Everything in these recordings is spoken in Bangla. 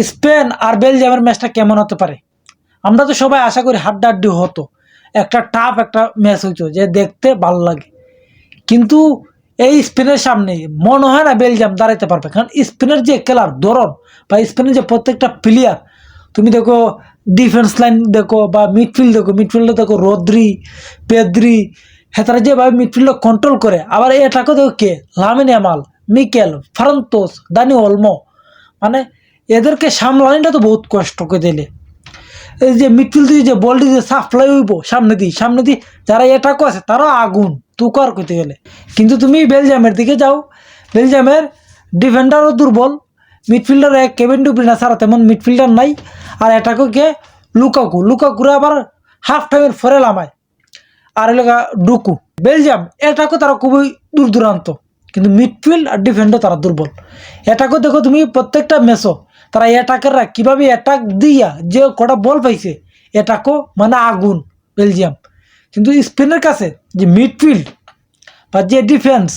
স্পেন আর বেলজিয়ামের ম্যাচটা কেমন হতে পারে? আমরা তো সবাই আশা করি হাড্ডাহাড্ডি হতো, একটা টাফ একটা ম্যাচ হইতো যে দেখতে ভালো লাগে। কিন্তু এই স্পেনের সামনে মনে হয় না বেলজিয়াম দাঁড়াইতে পারবে, কারণ স্পেনের যে খেলার ধরন বা স্পেনের যে প্রত্যেকটা প্লেয়ার, তুমি দেখো ডিফেন্স লাইন দেখো বা মিডফিল্ড দেখো, মিডফিল্ডে দেখো রদ্রি, পেদ্রি, হ্যাঁ তারা যেভাবে মিডফিল্ড কন্ট্রোল করে। আবার এটাকে দেখো কে, Lamine Yamal, Mikel, Ferran Torres, Dani Olmo, মানে এদেরকে সামলানিটা তো বহুত কষ্ট করে দিলে। এই যে মিডফিল্ড দিয়ে যে বলটি যে সাপ্লাই হইব সামনে দিয়ে যারা এটাকও আছে তারাও আগুন তুকার করতে গেলে। কিন্তু তুমি বেলজিয়ামের দিকে যাও, বেলজিয়ামের ডিফেন্ডারও দুর্বল, মিডফিল্ডার এক কেভিন ডি ব্রুইনে ছাড়া তেমন মিডফিল্ডার নাই। আর এটাকে কে লুকাকুরে আবার হাফ টাইমের ফরে লামায়। আর এলাকা ডুকু বেলজিয়াম এটাকে তারা খুবই দূর দূরান্ত, কিন্তু মিডফিল্ড আর ডিফেন্ডও তারা দুর্বল। এটাকে দেখো তুমি প্রত্যেকটা ম্যাচও তারা অ্যাটাকাররা কীভাবে অ্যাটাক দিয়া যে কটা বল পাইছে, এটাকেও মানে আগুন বেলজিয়াম। কিন্তু স্পেনের কাছে যে মিডফিল্ড বা যে ডিফেন্স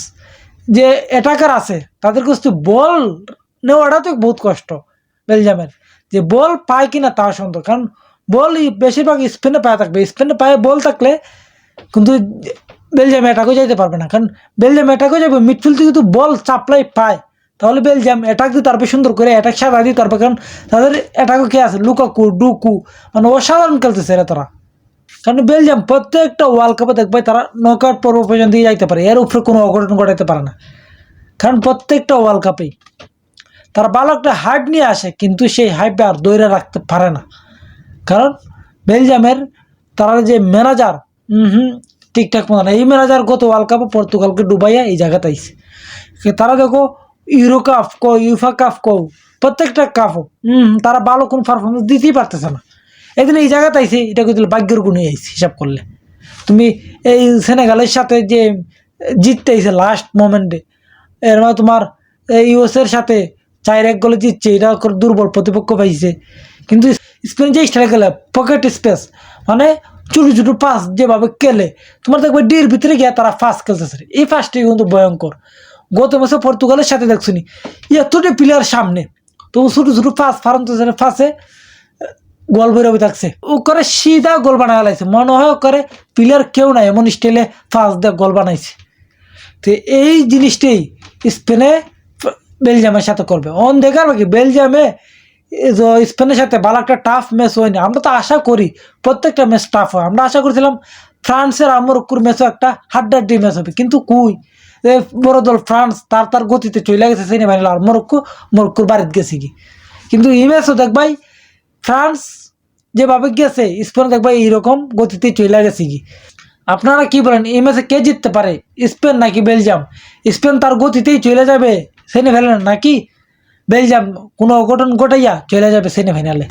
যে অ্যাটাকার আছে তাদের কাছে বল নেওয়াটা তো বহুত কষ্ট বেলজিয়ামের। যে বল পায় কিনা তা সন্দেহ, কারণ বল বেশিরভাগ স্পেনে পায়ে থাকবে, স্পেনে পায়ে বল থাকলে কিন্তু বেলজিয়াম অ্যাটাকও যাইতে পারবে না, কারণ বেলজিয়াম অ্যাটাকও যাবে মিডফিল্ড থেকে কিন্তু বল সাপ্লাই পায়, তাহলে বেলজিয়াম অ্যাটাক দিতে পারবে সুন্দর করে, অ্যাটাক সারা দিতে পারবে। কারণ তাদের অ্যাটাকও কে আছে, লুকাকু, ডুকু, মানে অসাধারণ খেলতেছে এরা তারা। কারণ বেলজিয়াম প্রত্যেকটা ওয়ার্ল্ড কাপে দেখবে তারা নকআউট পর্ব পর্যন্ত যাইতে পারে, এর উপরে কোনো অঘটন ঘটাইতে পারে না। কারণ প্রত্যেকটা ওয়ার্ল্ড কাপেই তারা ভালো একটা হাইপ নিয়ে আসে, কিন্তু সেই হাইপে আর ধরে রাখতে পারে না। কারণ বেলজিয়ামের তারা যে ম্যানেজার ঠিকঠাক মতো না, এই ম্যানেজার গত ওয়ার্ল্ড কাপে পর্তুগালকে ডুবাইয়া এই জায়গাতে আইছে। তারা দেখো ইউরো কাপ কো, ইউফা কাপ কো, প্রত্যেকটা কাপও তারা ভালো কোনো পারফরমেন্স দিতেই পারতেছে না। এই জন্য এই জায়গাতে আইছে, এটা কিন্তু ভাগ্যের গুণে আইছে হিসাব করলে। তুমি এই সেনেগালের সাথে যে জিততে আইছে লাস্ট মোমেন্টে, এর মানে তোমার ইউএসের সাথে 4-1 গোলে জিতছে, এটা দুর্বল প্রতিপক্ষ পাইছে। কিন্তু স্পেন যে স্টাইল খেলে পকেট স্পেস, মানে ছোটো ছোটো পাস যেভাবে খেলে, তোমার দেখবে ডির ভিতরে গিয়ে তারা ফাস্ট খেলতেছে, এই ফাস্টটাই কিন্তু ভয়ঙ্কর। গত মাসে পর্তুগালের সাথে দেখছনি এতটা প্লেয়ার সামনে, তো ছোটো ছোটো ফাঁস ফারান্তোসের ফাঁসে গোল বেরোবে থাকছে, ও করে সিধা গোল বানায় লাগছে, মনে হয় করে প্লেয়ার কেউ নাই, এমন স্টাইলে ফাঁস দিয়ে গোল বানাইছে। তো এই জিনিসটাই স্পেনে বেলজিয়ামের সাথে করবে। অন দেখার কি বেলজিয়ামে স্পেনের সাথে ভালো একটা টাফ ম্যাচ হয়নি। আমরা তো আশা করি প্রত্যেকটা ম্যাচ টাফ হয়, আমরা আশা করেছিলাম ফ্রান্সের আর মরক্কোর ম্যাচও একটা হাড্ডাহাড্ডি ম্যাচ হবে, কিন্তু কুই বড় দল ফ্রান্স তার গতিতে চলে গেছে সেমিফাইনাল, আর মরক্কোর বাড়িতে গেছে কি। কিন্তু এই ম্যাচও দেখবাই ফ্রান্স যেভাবে গেছে, স্পেন দেখবাই এইরকম গতিতে চলে গেছে কি। আপনারা কি বলেন, এই ম্যাচে কে জিততে পারে, স্পেন নাকি বেলজিয়াম? স্পেন তার গতিতেই চলে যাবে সেমিফাইনালে, নাকি বেলজিয়াম কোনো অঘটন ঘটাইয়া চলে যাবে সেমিফাইনালে?